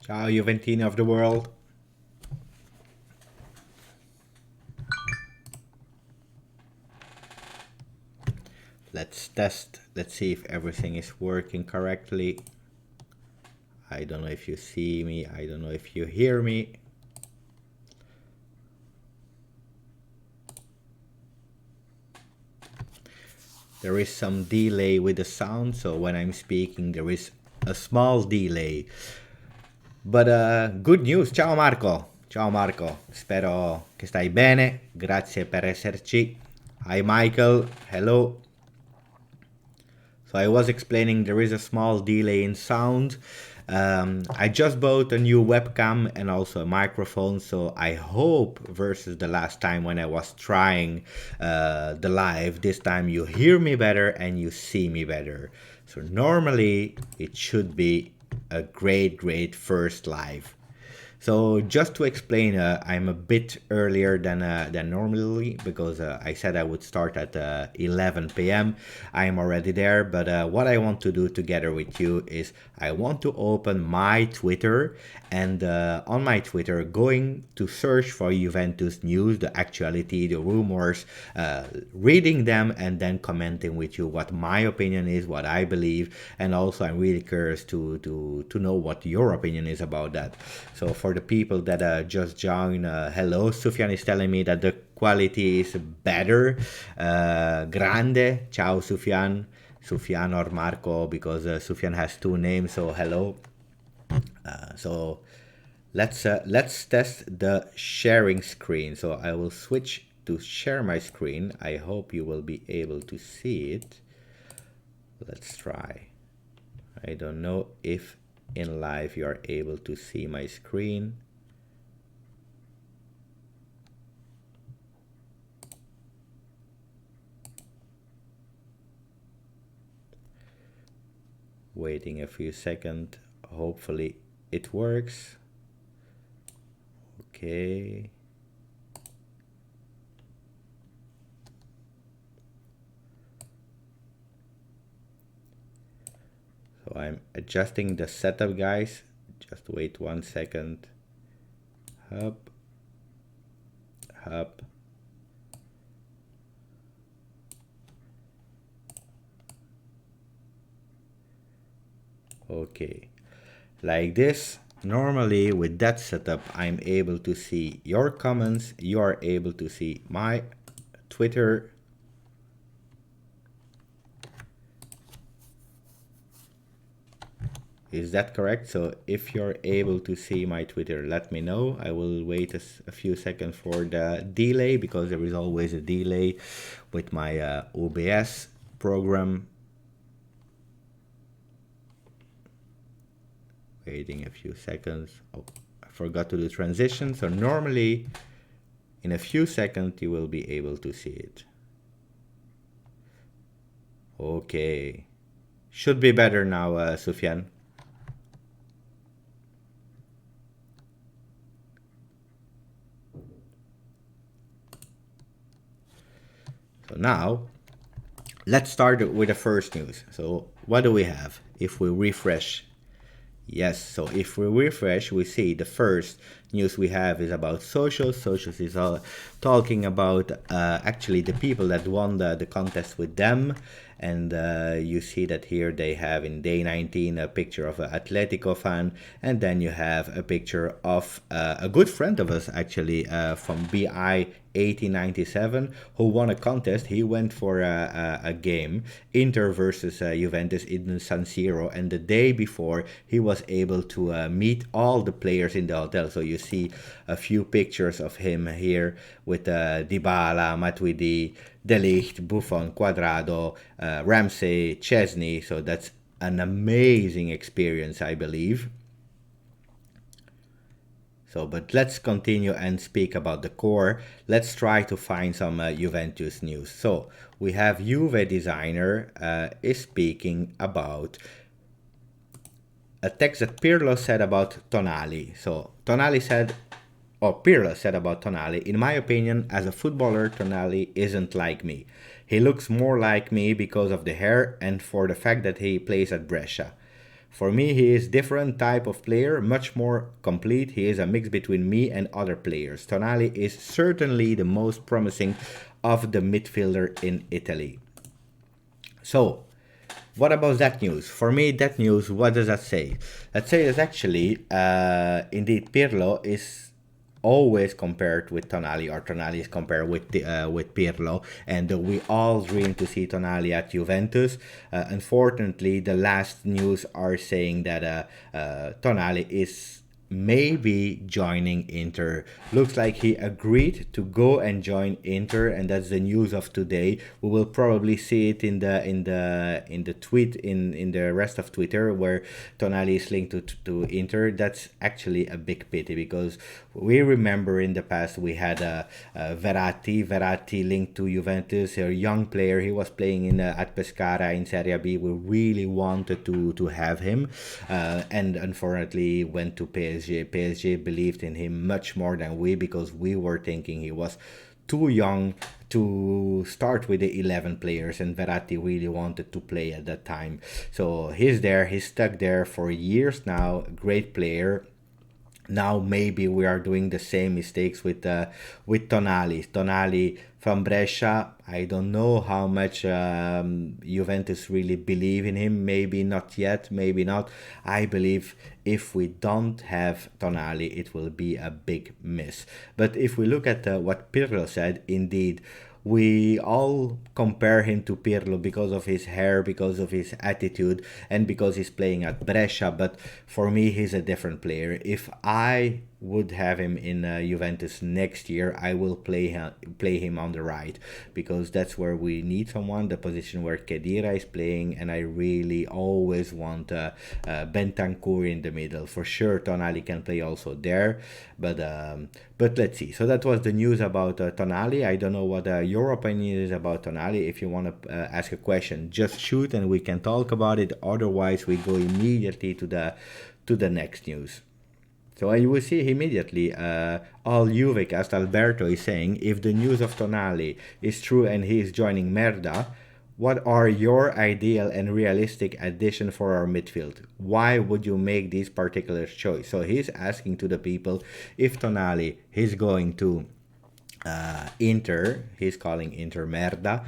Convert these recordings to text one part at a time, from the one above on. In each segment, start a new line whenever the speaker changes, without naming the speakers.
Ciao Juventini of the world. Let's test. Let's see if everything is working correctly. I don't know if you see me. I don't know if you hear me. There is some delay with the sound, so when I'm speaking there is a small delay. But good news. Ciao Marco. Ciao Marco. Spero che stai bene. Grazie per esserci. Hi Michael. Hello. So I was explaining there is a small delay in sound. I just bought a new webcam and also a microphone, so I hope versus the last time when I was trying the live, this time you hear me better and you see me better. So normally it should be a great first live. So just to explain, I'm a bit earlier than normally because I said I would start at 11 p.m. I am already there, but what I want to do together with you is I want to open my Twitter and on my Twitter going to search for Juventus news, the actuality, the rumors, reading them and then commenting with you what my opinion is, what I believe, and also I'm really curious to know what your opinion is about that. So for the people that just joined, hello, Sufyan is telling me that the quality is better. Grande, ciao Sufyan. Sufyan or Marco, because Sufyan has two names, so hello. So let's test the sharing screen. So I will switch to share my screen. I hope you will be able to see it. Let's try. I don't know if in live you are able to see my screen. Waiting a few seconds. Hopefully it works. Okay. So I'm adjusting the setup, guys. Just wait 1 second. Up. Up. Okay. Like this. Normally with that setup, I'm able to see your comments. You are able to see my Twitter. Is that correct? So if you're able to see my Twitter, let me know. I will wait a few seconds for the delay because there is always a delay with my OBS program. Waiting a few seconds. Oh, I forgot to do transition. So normally in a few seconds you will be able to see it. Okay. Should be better now, Sufyan. So now, let's start with the first news. So what do we have? If we refresh, yes, so if we refresh, we see the first news we have is about socials. Socials is all talking about actually the people that won the contest with them. And you see that here they have in day 19 a picture of an Atletico fan, and then you have a picture of a good friend of us actually from BI 1897 who won a contest. He went for a game, Inter versus Juventus in San Siro, and the day before he was able to meet all the players in the hotel. So you see a few pictures of him here with Dybala, Matuidi, De Ligt, Buffon, Quadrado, Ramsey, Chesney. So that's an amazing experience, I believe. So, but let's continue and speak about the core. Let's try to find some Juventus news. So, we have Juve designer is speaking about a text that Pirlo said about Tonali. So, Tonali said, or Pirlo said about Tonali, in my opinion, as a footballer, Tonali isn't like me. He looks more like me because of the hair and for the fact that he plays at Brescia. For me, he is different type of player, much more complete. He is a mix between me and other players. Tonali is certainly the most promising of the midfielder in Italy. So, what about that news? For me, that news, what does that say? That says actually, indeed, Pirlo is always compared with Tonali, or Tonali is compared with Pirlo, and we all dream to see Tonali at Juventus. Unfortunately, the last news are saying that Tonali is maybe joining Inter. Looks like he agreed to go and join Inter, and that's the news of today. We will probably see it in the tweet in the rest of Twitter, where Tonali is linked to Inter. That's actually a big pity, because we remember in the past we had Verratti linked to Juventus, a young player. He was playing at Pescara in Serie B. We really wanted to have him, and unfortunately went to PSG. PSG believed in him much more than we, because we were thinking he was too young to start with the 11 players, and Verratti really wanted to play at that time. So he's there, he's stuck there for years now, great player. Now maybe we are doing the same mistakes with Tonali. Tonali from Brescia, I don't know how much Juventus really believe in him. Maybe not yet, maybe not. I believe if we don't have Tonali, it will be a big miss. But if we look at what Pirlo said, indeed, we all compare him to Pirlo because of his hair, because of his attitude, and because he's playing at Brescia. But for me, he's a different player. If I would have him in Juventus next year, I will play him on the right, because that's where we need someone, the position where Khedira is playing, and I really always want Bentancur in the middle. For sure, Tonali can play also there, but let's see. So that was the news about Tonali. I don't know what your opinion is about Tonali. If you want to ask a question, just shoot and we can talk about it. Otherwise, we go immediately to the next news. So you will see immediately, all Juvecast, Alberto is saying, if the news of Tonali is true and he is joining Merda, what are your ideal and realistic addition for our midfield? Why would you make this particular choice? So he's asking to the people if Tonali is going to Inter, he's calling Inter Merda,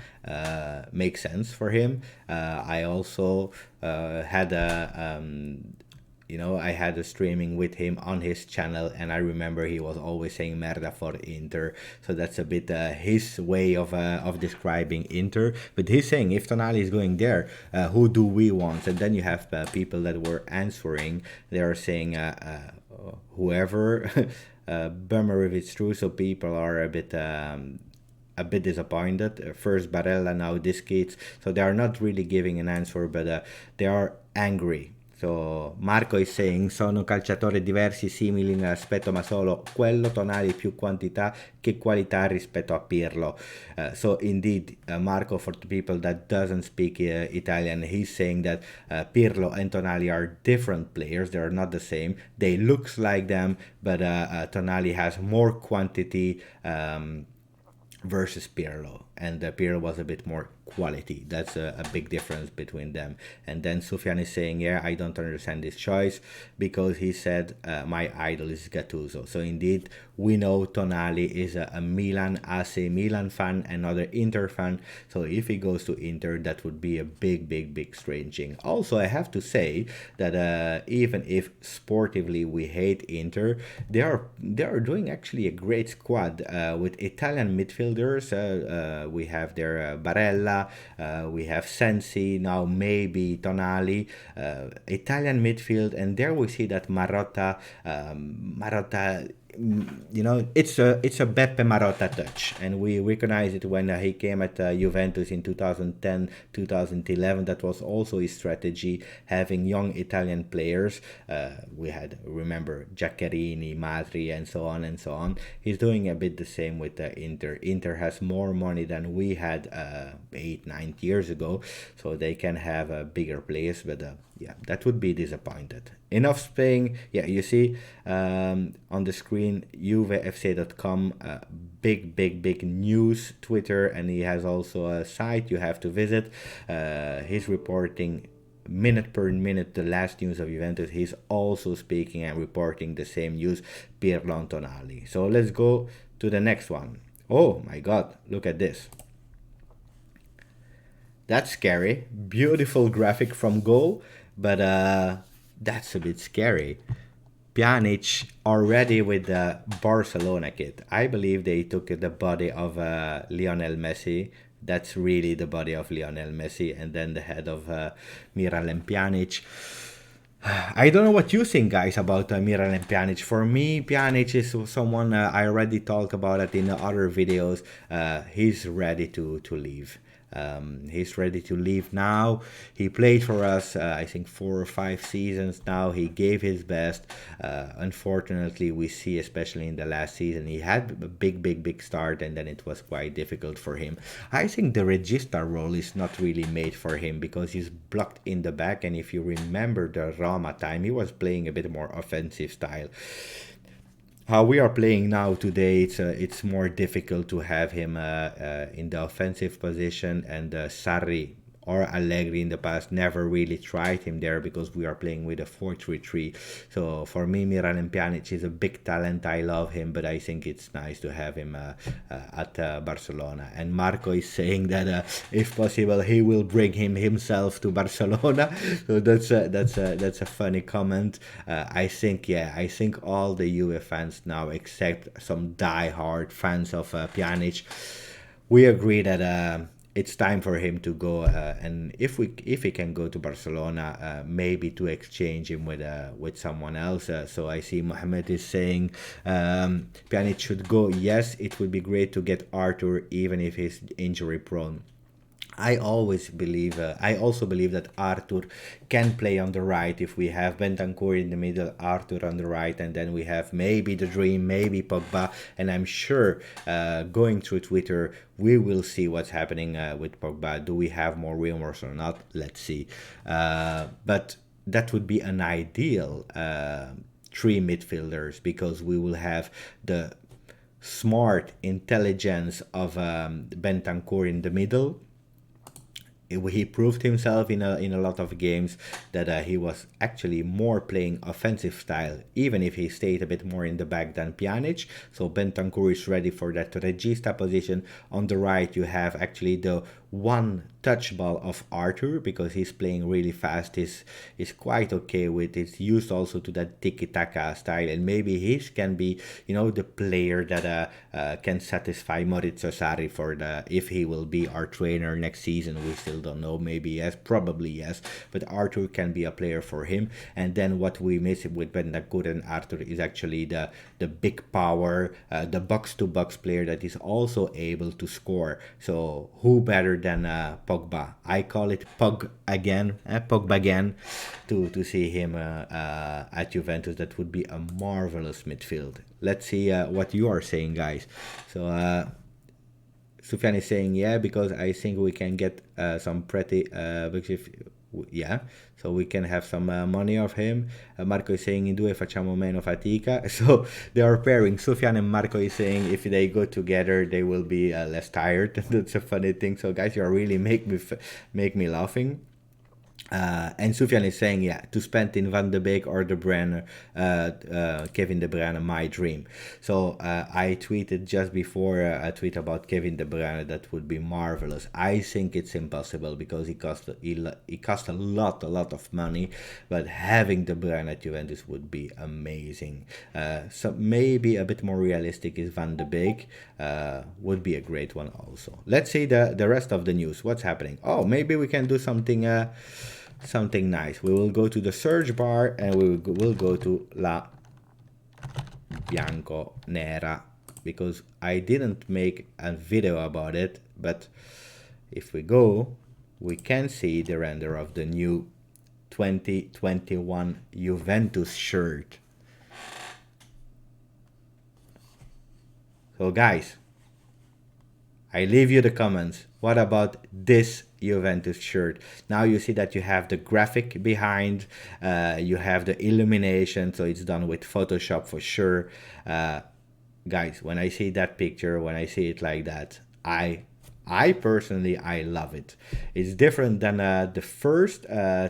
makes sense for him. I also had I had a streaming with him on his channel, and I remember he was always saying Merda for Inter. So that's a bit his way of describing Inter. But he's saying if Tonali is going there, who do we want? And then you have people that were answering. They are saying whoever. Bummer if it's true. So people are a bit disappointed. First Barella, now this kids. So they are not really giving an answer, but they are angry. So Marco is saying sono calciatori diversi, simili nell'aspetto, ma solo quello Tonali più quantità che qualità rispetto a Pirlo. So indeed, Marco, for the people that doesn't speak Italian, he's saying that Pirlo and Tonali are different players. They are not the same. They looks like them, but Tonali has more quantity versus Pirlo, and Pirlo was a bit more quality. That's a big difference between them. And then Sufyan is saying, yeah, I don't understand this choice, because he said my idol is Gattuso. So indeed, we know Tonali is a Milan, AC Milan fan, another Inter fan. So if he goes to Inter, that would be a big strange thing. Also, I have to say that even if sportively we hate Inter, they are doing actually a great squad with Italian midfielders. We have their Barella, we have Sensi, now maybe Tonali, Italian midfield, and there we see that Marotta, it's a Beppe Marotta touch, and we recognize it when he came at Juventus in 2010, 2011. That was also his strategy, having young Italian players. We had, remember, Giaccherini, Matri, and so on and so on. He's doing a bit the same with Inter. Inter has more money than we had 8-9 years ago, so they can have bigger players, but yeah, that would be disappointed. Enough Spain. Yeah, you see on the screen, juvefc.com, big news, Twitter, and he has also a site you have to visit. He's reporting minute per minute the last news of Juventus, he's also speaking and reporting the same news, Pirlo and Tonali. So let's go to the next one. Oh my god, look at this. That's scary. Beautiful graphic from goal, but that's a bit scary. Pjanic already with the Barcelona kit. I believe they took the body of Lionel Messi. That's really the body of Lionel Messi, and then the head of Miralem Pjanic. I don't know what you think, guys, about Miralem Pjanic. For me, Pjanic is someone I already talked about it in other videos. He's ready to leave. He's ready to leave now. He played for us, I think, 4 or 5 seasons now. He gave his best. Unfortunately, we see, especially in the last season, he had a big start, and then it was quite difficult for him. I think the regista role is not really made for him because he's blocked in the back. And if you remember the Roma time, he was playing a bit more offensive style. How we are playing now today, it's more difficult to have him in the offensive position, and Sarri or Allegri in the past never really tried him there because we are playing with a 4-3-3. So for me, Miralem Pjanic is a big talent. I love him, but I think it's nice to have him at Barcelona. And Marco is saying that if possible, he will bring him himself to Barcelona. So that's a funny comment. I think all the Juve fans now, except some die-hard fans of Pjanic, we agree that it's time for him to go, and if he can go to Barcelona, maybe to exchange him with someone else. So I see Mohamed is saying Pjanic should go. Yes, it would be great to get Arthur, even if he's injury prone. I also believe that Arthur can play on the right if we have Bentancur in the middle, Arthur on the right, and then we have maybe the Dream, maybe Pogba, and I'm sure going through Twitter we will see what's happening with Pogba. Do we have more rumors or not? Let's see. But that would be an ideal 3 midfielders, because we will have the smart intelligence of Bentancur in the middle. He proved himself in a lot of games that he was actually more playing offensive style, even if he stayed a bit more in the back than Pjanic. So Bentancur is ready for that regista position. On the right, you have actually the one touch ball of Arthur, because he's playing really fast. He's quite okay with it. It's used also to that tiki-taka style, and maybe he can be, the player that can satisfy Maurizio Sarri for if he will be our trainer next season. We still don't know. Maybe yes, probably yes, but Arthur can be a player for him. And then what we miss with Bentancur and Arthur is actually the big power, the box-to-box player that is also able to score. So who better than Pogba? I call it Pogba again, to see him at Juventus. That would be a marvelous midfield. Let's see what you are saying, guys. So Sufyan is saying yeah, because I think we can get some pretty so we can have some money of him. Marco is saying in due facciamo meno fatica. So they are pairing. Sufyan and Marco is saying if they go together they will be less tired. That's a funny thing. So guys, you are really make me laughing. And Sufyan is saying, yeah, to spend in Van de Beek or De Bruyne, Kevin De Bruyne, my dream. So I tweeted just before a tweet about Kevin De Bruyne, that would be marvelous. I think it's impossible because he cost a lot of money, but having De Bruyne at Juventus would be amazing. So maybe a bit more realistic is Van de Beek, would be a great one also. Let's see the rest of the news. What's happening? Oh, maybe we can do something nice. We will go to the search bar and we will go to La Bianco Nera, because I didn't make a video about it, but if we go, we can see the render of the new 2021 Juventus shirt. So guys, I leave you the comments. What about this Juventus shirt? Now you see that you have the graphic behind, you have the illumination, so it's done with Photoshop for sure. Guys, when I see that picture, when I see it like that, I I personally, I love it. It's different than the first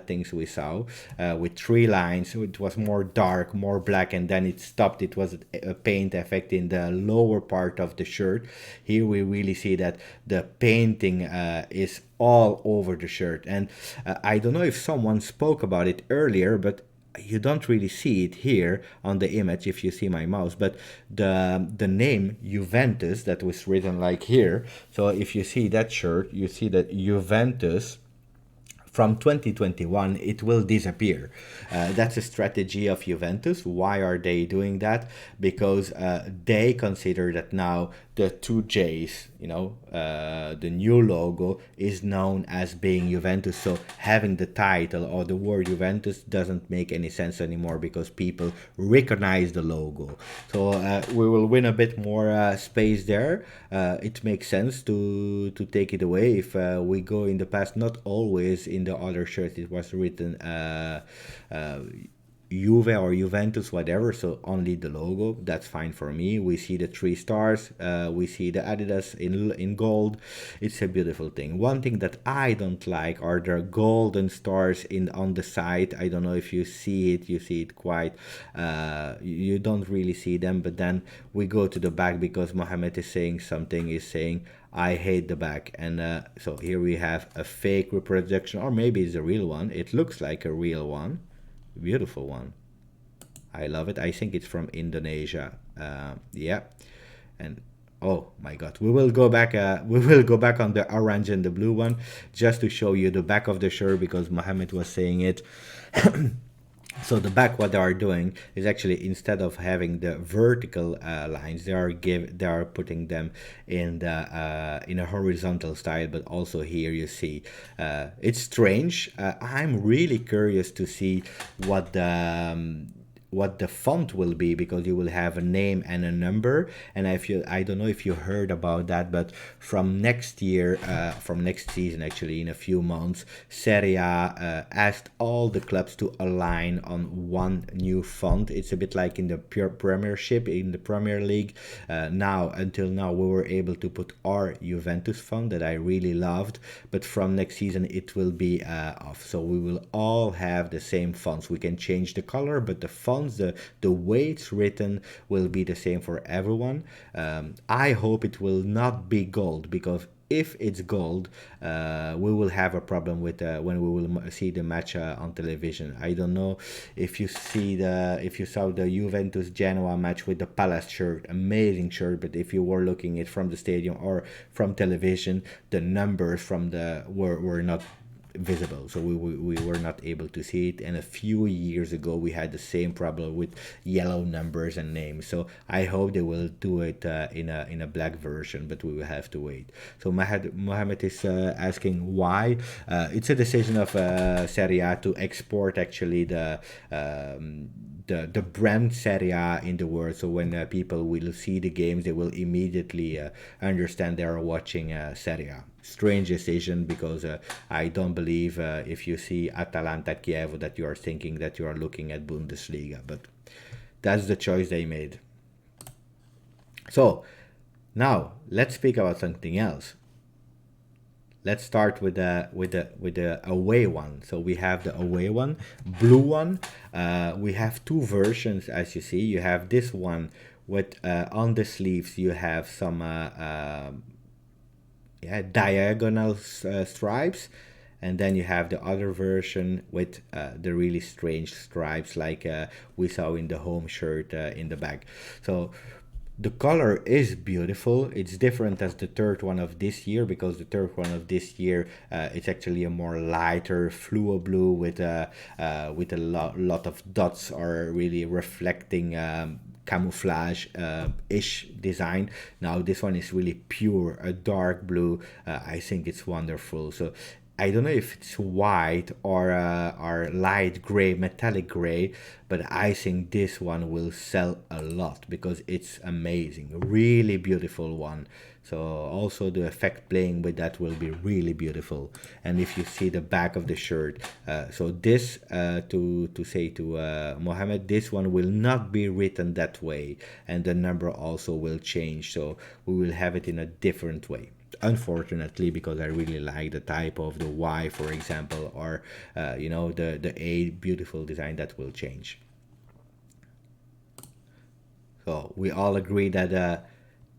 things we saw with three lines. So it was more dark, more black, and then it stopped. It was a paint effect in the lower part of the shirt. Here we really see that the painting is all over the shirt. And I don't know if someone spoke about it earlier, but you don't really see it here on the image if you see my mouse, but the name Juventus that was written like here. So if you see that shirt, you see that Juventus from 2021 it will disappear. That's a strategy of Juventus. Why are they doing that? Because they consider that now the two J's, the new logo is known as being Juventus. So having the title or the word Juventus doesn't make any sense anymore because people recognize the logo. So we will win a bit more space there. It makes sense to take it away. If we go in the past, not always in the other shirts it was written Juve or Juventus, whatever, so only the logo, that's fine for me. We see the 3 stars, we see the Adidas in gold. It's a beautiful thing. One thing that I don't like are the golden stars on the side. I don't know if you see it. You see it quite, you don't really see them, but then we go to the back because Mohamed is saying something, is saying I hate the back. And so here we have a fake reproduction, or maybe it's a real one. It looks like a real one. Beautiful one. I love it. I think it's from Indonesia. Yeah. And oh my god, we will go back on the orange and the blue one just to show you the back of the shirt because Mohammed was saying it. So the back, what they are doing is actually, instead of having the vertical lines, they are putting them in a horizontal style. But also here you see it's strange. I'm really curious to see what the font will be, because you will have a name and a number. And I don't know if you heard about that, but from next year, from next season actually, in a few months, Serie A asked all the clubs to align on one new font. It's a bit like in the pure Premiership, in the Premier League. Until now we were able to put our Juventus font that I really loved, but from next season it will be off. So we will all have the same fonts. We can change the color, but the font, the way it's written will be the same for everyone. I hope it will not be gold, because if it's gold, we will have a problem with when we will see the match on television. I don't know if you saw the Juventus Genoa match with the Palace shirt, amazing shirt, but if you were looking it from the stadium or from television, the numbers from were not visible, so we were not able to see it. And a few years ago we had the same problem with yellow numbers and names, so I hope they will do it in a black version, but we will have to wait. So Mohammed is asking why. It's a decision of Serie A to export actually the brand Serie A in the world, so when people will see the games, they will immediately understand they are watching Serie A. Strange decision, because I don't believe if you see Atalanta Kiev that you are thinking that you are looking at Bundesliga, but that's the choice they made. So now let's speak about something else. Let's start with the away one. So we have the away one, blue one. We have two versions, as you see. You have this one with on the sleeves you have some diagonal stripes, and then you have the other version with the really strange stripes like we saw in the home shirt in the back. So the color is beautiful. It's different as the third one of this year, because the third one of this year it's actually a more lighter fluo blue with a lot of dots, or really reflecting camouflage ish design. Now this one is really pure, a dark blue. I think it's wonderful. So I don't know if it's white or light gray, metallic gray, but I think this one will sell a lot because it's amazing, really beautiful one. So also the effect playing with that will be really beautiful. And if you see the back of the shirt, so this to say to Mohammed, this one will not be written that way, and the number also will change. So we will have it in a different way. unfortunately, because I really like the type of the Y, for example, or the A, beautiful design, that will change. So we all agree that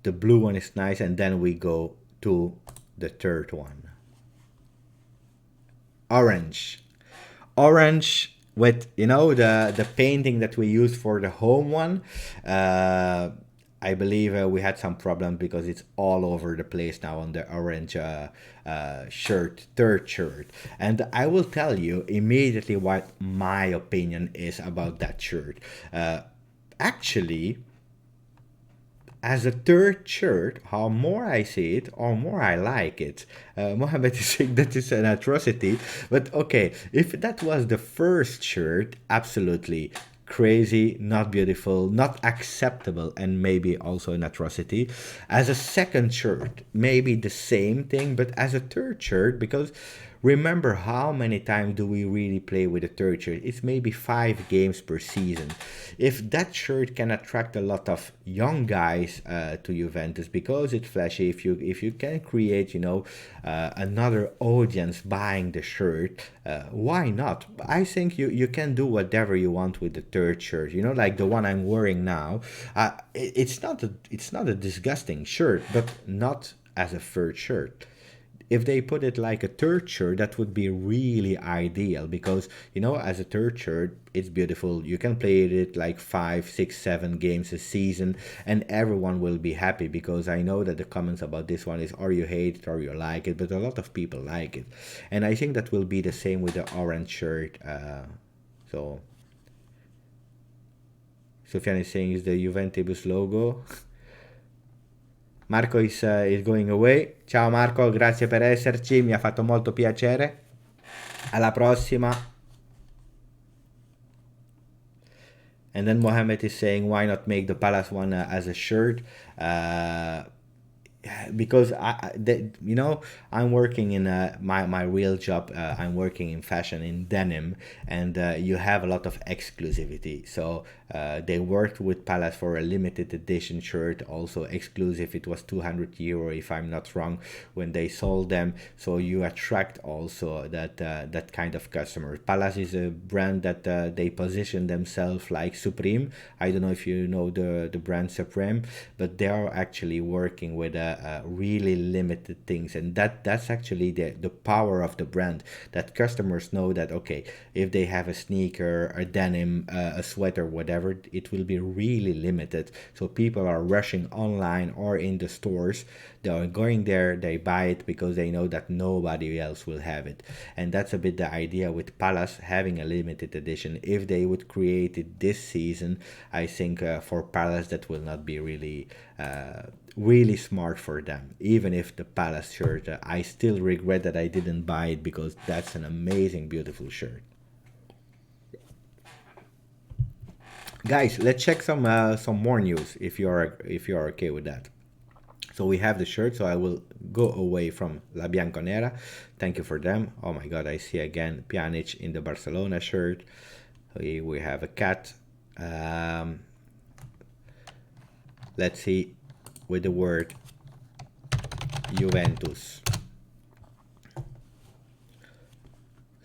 the blue one is nice, and then we go to the third one. Orange. Orange with, the painting that we use for the home one. I believe we had some problems because it's all over the place now on the orange shirt, third shirt. And I will tell you immediately what my opinion is about that shirt. Actually, as a third shirt, how more I see it, or more I like it. Mohammed is saying that is an atrocity, but okay, if that was the first shirt, absolutely crazy, not beautiful, not acceptable, and maybe also an atrocity. As a second shirt, maybe the same thing, but as a third shirt, because remember how many times do we really play with a third shirt? It's maybe 5 games per season. If that shirt can attract a lot of young guys to Juventus because it's flashy, if you can create another audience buying the shirt, why not? I think you can do whatever you want with the third shirt. Like the one I'm wearing now. It's not a disgusting shirt, but not as a third shirt. If they put it like a third shirt, that would be really ideal because, as a third shirt, it's beautiful. You can play it like 5, 6, 7 games a season and everyone will be happy because I know that the comments about this one is or you hate it or you like it, but a lot of people like it. And I think that will be the same with the orange shirt. So, Sufyan is saying is the Juventus logo. Marco is going away. Ciao Marco, grazie per esserci, mi ha fatto molto piacere. Alla prossima. And then Mohammed is saying, why not make the Palace one as a shirt? Because I'm working in my real job. I'm working in fashion in denim, and you have a lot of exclusivity. So they worked with Palace for a limited edition shirt, also exclusive. It was €200 if I'm not wrong when they sold them. So you attract also that kind of customer. Palace is a brand that they position themselves like Supreme. I don't know if you know the brand Supreme, but they are actually working with really limited things, and that's actually the power of the brand, that customers know that okay, if they have a sneaker, a denim, a sweater, whatever, it will be really limited. So people are rushing online or in the stores. They are going there, they buy it because they know that nobody else will have it. And that's a bit the idea with Palace having a limited edition. If they would create it this season, I think for Palace that will not be really smart for them. Even if the Palace shirt, I still regret that I didn't buy it because that's an amazing, beautiful shirt. Guys, let's check some more news if you're okay with that. So we have the shirt, so I will go away from La Bianconera. Thank you for them. Oh my god, I see again Pjanic in the Barcelona shirt. We have a cat. Let's see with the word Juventus.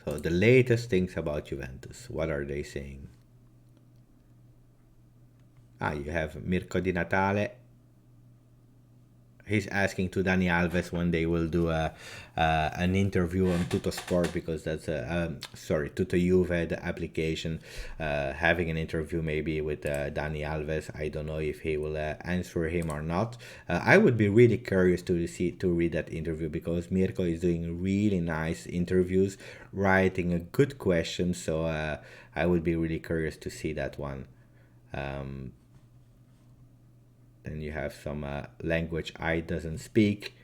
So the latest things about Juventus. What are they saying? You have Mirko Di Natale. He's asking to Dani Alves when they will do an interview on Tutto Sport, because that's Tutto Juve, the application, having an interview maybe with Dani Alves. I don't know if he will answer him or not. I would be really curious to read that interview, because Mirko is doing really nice interviews, writing a good question. So I would be really curious to see that one. Then you have some language I doesn't speak.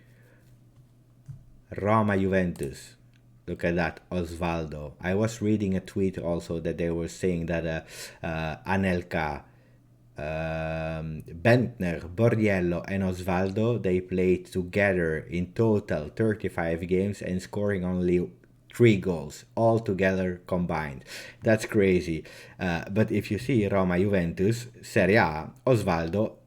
Roma Juventus. Look at that, Osvaldo. I was reading a tweet also that they were saying that Anelka, Bentner, Borriello and Osvaldo, they played together in total 35 games and scoring only 3 goals all together combined. That's crazy. But if you see Roma Juventus Serie A, Osvaldo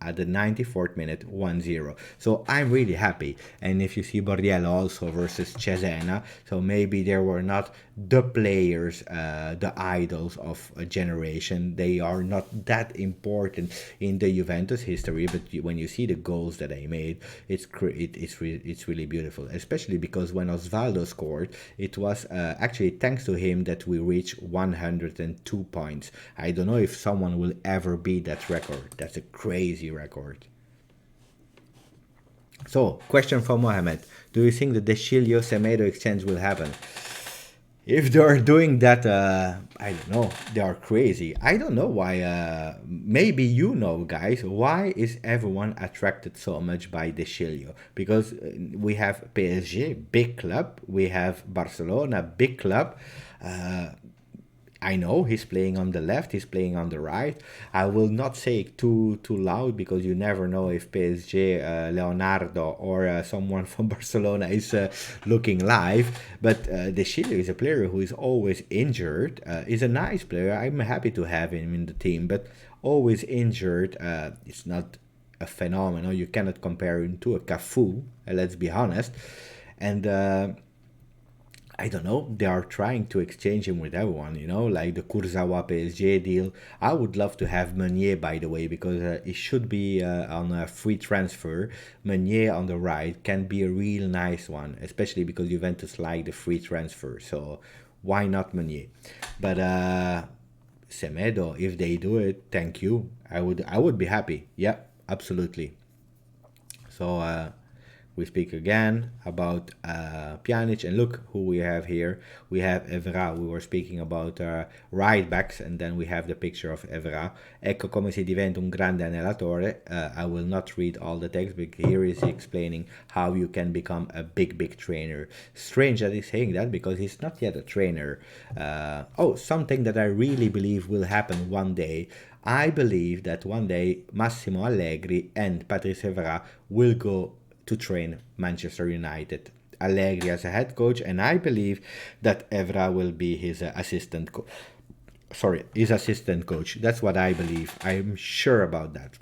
at the 94th minute, 1-0. So I'm really happy. And if you see Borriello also versus Cesena, so maybe there were not the players, the idols of a generation. They are not that important in the Juventus history, but when you see the goals that they made, it's really beautiful. Especially because when Osvaldo scored, it was actually thanks to him that we reached 102 points. I don't know if someone will ever beat that record. That's a crazy record. So, question for Mohamed. Do you think the De Sciglio Semedo exchange will happen? If they're doing that, I don't know, they are crazy. I don't know why, maybe you know, guys, why is everyone attracted so much by De Sciglio? Because we have PSG, big club, we have Barcelona, big club. I know he's playing on the left, he's playing on the right. I will not say too loud because you never know if PSG, Leonardo, or someone from Barcelona is looking live. But De Sciglio is a player who is always injured. Is a nice player. I'm happy to have him in the team, but always injured. It's not a phenomenon. You cannot compare him to a Cafu. Let's be honest. And I don't know, they are trying to exchange him with everyone, like the Kurzawa PSG deal. I would love to have Meunier, by the way, because it should be on a free transfer. Meunier on the right can be a real nice one, especially because Juventus like the free transfer. So why not Meunier? But Semedo, if they do it, thank you. I would be happy. Yeah, absolutely. So we speak again about Pjanic, and look who we have here. We have Evra. We were speaking about right backs, and then we have the picture of Evra. Ecco come si diventa un grande allenatore. I will not read all the text, but here is explaining how you can become a big trainer. Strange that he's saying that because he's not yet a trainer. Something that I really believe will happen one day. I believe that one day Massimo Allegri and Patrice Evra will go to train Manchester United. Allegri as a head coach, and I believe that Evra will be his assistant coach. That's what I believe. I'm sure about that.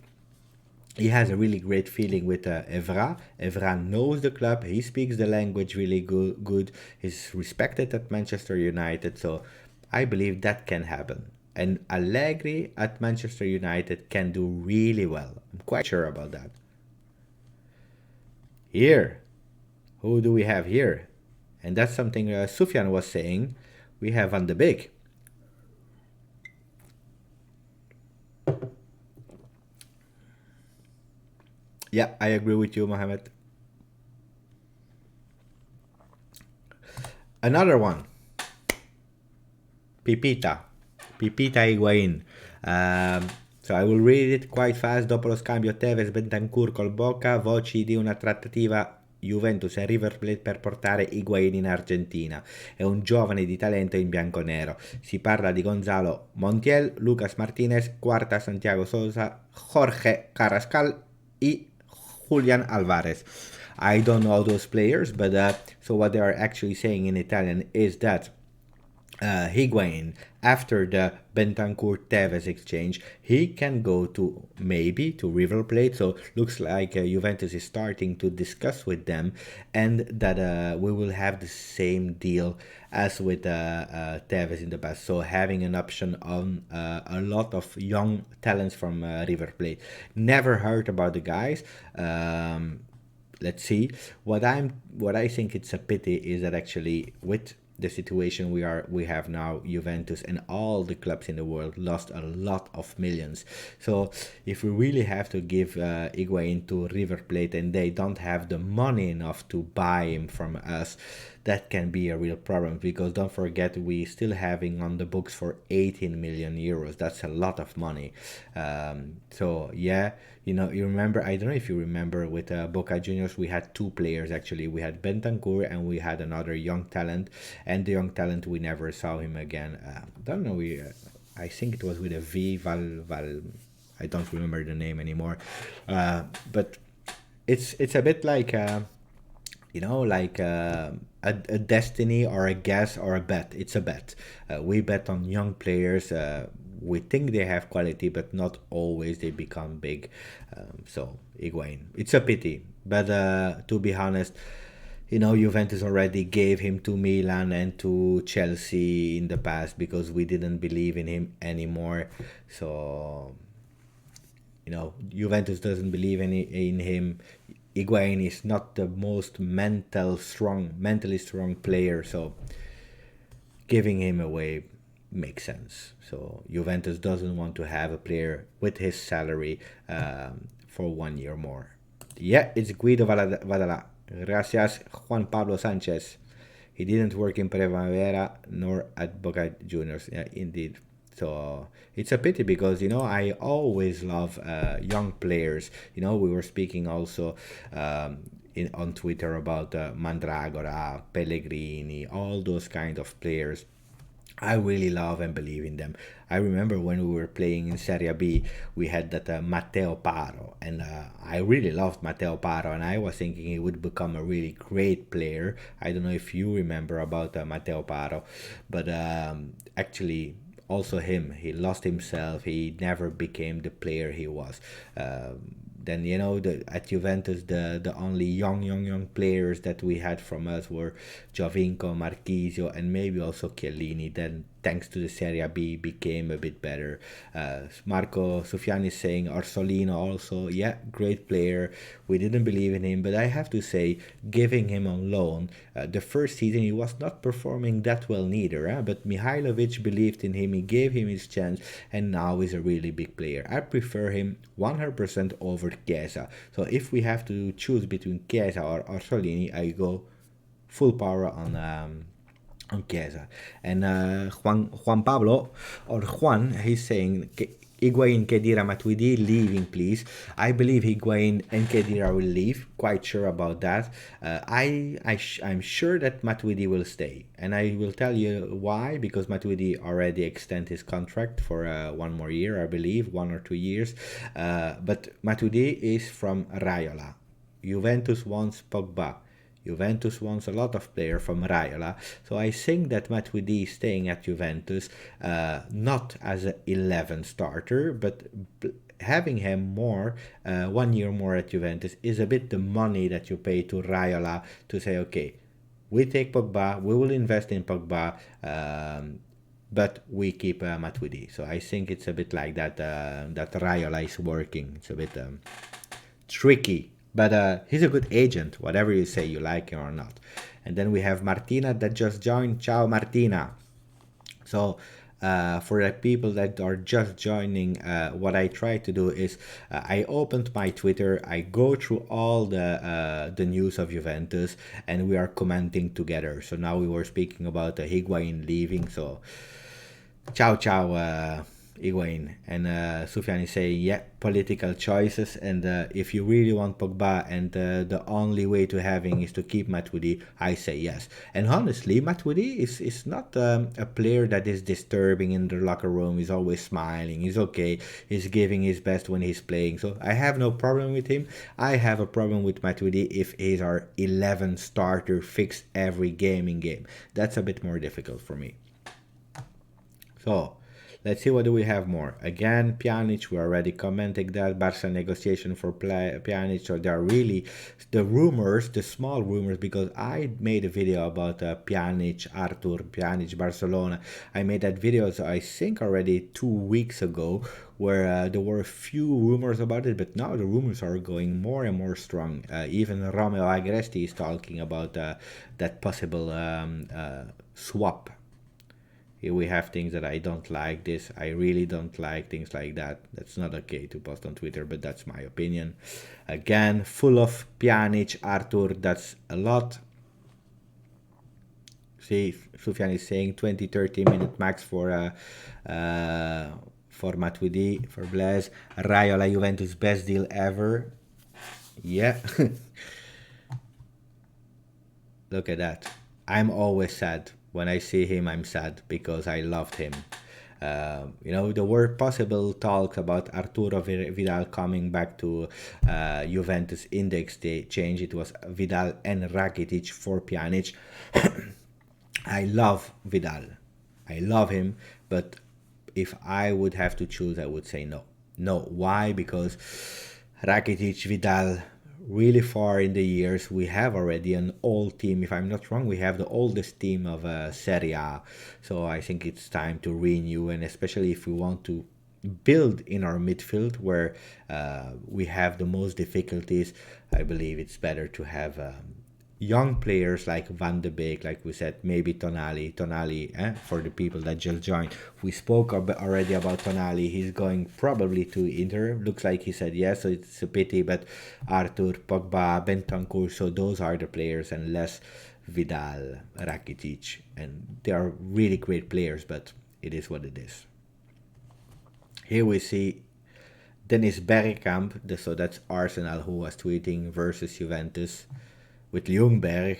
He has a really great feeling with Evra. Evra knows the club. He speaks the language really good. He's respected at Manchester United. So I believe that can happen. And Allegri at Manchester United can do really well. I'm quite sure about that. Here, who do we have here? And that's something Sufyan was saying. We have Van de Beek. Yeah, I agree with you, Mohamed. Another one. Pipita Higuain. So I will read it quite fast. Dopo lo scambio Tevez-Bentancur col Boca, voci di una trattativa Juventus e River Plate per portare Higuain in Argentina. È un giovane di talento in bianconero. Si parla di Gonzalo Montiel, Lucas Martinez, Quarta Santiago Sosa, Jorge Carrascal e Julian Alvarez. I don't know those players, but so what they are actually saying in Italian is that Higuain, after the Bentancur-Tevez exchange, he can go to River Plate. So looks like Juventus is starting to discuss with them, and that we will have the same deal as with Tevez in the past. So having an option on a lot of young talents from River Plate. Never heard about the guys. Let's see. What I think it's a pity is that actually with the situation we have now, Juventus and all the clubs in the world lost a lot of millions. So if we really have to give Higuain to River Plate and they don't have the money enough to buy him from us, that can be a real problem, because don't forget we still having on the books for 18 million euros. That's a lot of money. So yeah, you remember, I don't know if you remember, with Boca Juniors we had two players actually. We had Bentancur and we had another young talent, and the young talent we never saw him again. Don't know, I think it was with a V, Val, I don't remember the name anymore. But it's a bit like a destiny or a guess or a bet. It's a bet. We bet on young players. we think they have quality, but not always they become big. So Higuain, it's a pity, but to be honest, Juventus already gave him to Milan and to Chelsea in the past because we didn't believe in him anymore. So Juventus doesn't believe in him. Higuain is not the most mentally strong player, so giving him away makes sense. So Juventus doesn't want to have a player with his salary for 1 year more. Yeah, it's Guido Vadala. Gracias, Juan Pablo Sanchez. He didn't work in Primavera nor at Boca Juniors. Yeah, indeed. So it's a pity because I always love young players. We were speaking also on Twitter about Mandragora, Pellegrini, all those kind of players. I really love and believe in them. I remember when we were playing in Serie B, we had that Matteo Paro, and I really loved Matteo Paro, and I was thinking he would become a really great player. I don't know if you remember about Matteo Paro, but actually, also him, he lost himself. He never became the player he was. Then at Juventus the only young players that we had from us were Giovinco, Marchisio, and maybe also Chiellini. Then thanks to the Serie B became a bit better. Marco Sufiani is saying Orsolino also, yeah, great player. We didn't believe in him, but I have to say, giving him on loan, the first season he was not performing that well neither, but Mihailovic believed in him, he gave him his chance, and now he's a really big player. I prefer him 100% over Chiesa. So if we have to choose between Chiesa or Orsolini, I go full power on Chiesa. And Juan Pablo, or Juan, he's saying Higuain, Khedira, Matuidi leaving, please. I believe Higuain and Khedira will leave. Quite sure about that. I'm sure that Matuidi will stay, and I will tell you why. Because Matuidi already extended his contract for 1 more year, I believe, 1 or 2 years. But Matuidi is from Raiola. Juventus wants Pogba. Juventus wants a lot of players from Raiola, so I think that Matuidi is staying at Juventus, not as an 11 starter, but having him more, 1 year more at Juventus is a bit the money that you pay to Raiola to say, okay, we take Pogba, we will invest in Pogba, but we keep Matuidi. So I think it's a bit like that, that Raiola is working. It's a bit tricky. But he's a good agent, whatever you say, you like him or not. And then we have Martina that just joined. Ciao, Martina. So for the people that are just joining, what I try to do is I opened my Twitter. I go through all the news of Juventus, and we are commenting together. So now we were speaking about Higuain leaving. So ciao, Higuain. And Sufyan is saying, yeah, political choices, and if you really want Pogba and the only way to having is to keep Matuidi, I say yes. And honestly, Matuidi is not a player that is disturbing in the locker room. He's always smiling, he's okay, he's giving his best when he's playing, so I have no problem with him. I have a problem with Matuidi if he's our 11 starter fixed every game. That's a bit more difficult for me. So let's see, what do we have more? Again, Pjanic, we're already commenting that. Barca negotiation for Pjanic. So there are really the rumors, the small rumors, because I made a video about Pjanic, Pjanic, Barcelona. I made that video, so I think already 2 weeks ago, where there were a few rumors about it, but now the rumors are going more and more strong. Even Romeo Agresti is talking about that possible swap. Here we have things that I don't like. This, I really don't like things like that. That's not okay to post on Twitter, but that's my opinion. Again, full of Pjanic, Arthur, that's a lot. See, Sufyan is saying 20-30 minute max for Matuidi, for Blaise. Raiola, Juventus, best deal ever. Yeah. Look at that. I'm always sad. When I see him, I'm sad because I loved him. There were possible talks about Arturo Vidal coming back to Juventus index change. It was Vidal and Rakitic for Pjanic. I love Vidal. I love him, but if I would have to choose, I would say no. No. Why? Because Rakitic, Vidal, really far in the years. We have already an old team. If I'm not wrong, we have the oldest team of Serie A. So I think it's time to renew, and especially if we want to build in our midfield where we have the most difficulties, I believe it's better to have young players like Van de Beek, like we said, maybe Tonali, for the people that just joined. We spoke already about Tonali. He's going probably to Inter. Looks like he said yes, so it's a pity. But Arthur, Pogba, Bentancur, so those are the players, and less Vidal, Rakitic. And they are really great players, but it is what it is. Here we see Dennis Bergkamp, so that's Arsenal, who was tweeting versus Juventus with Ljungberg.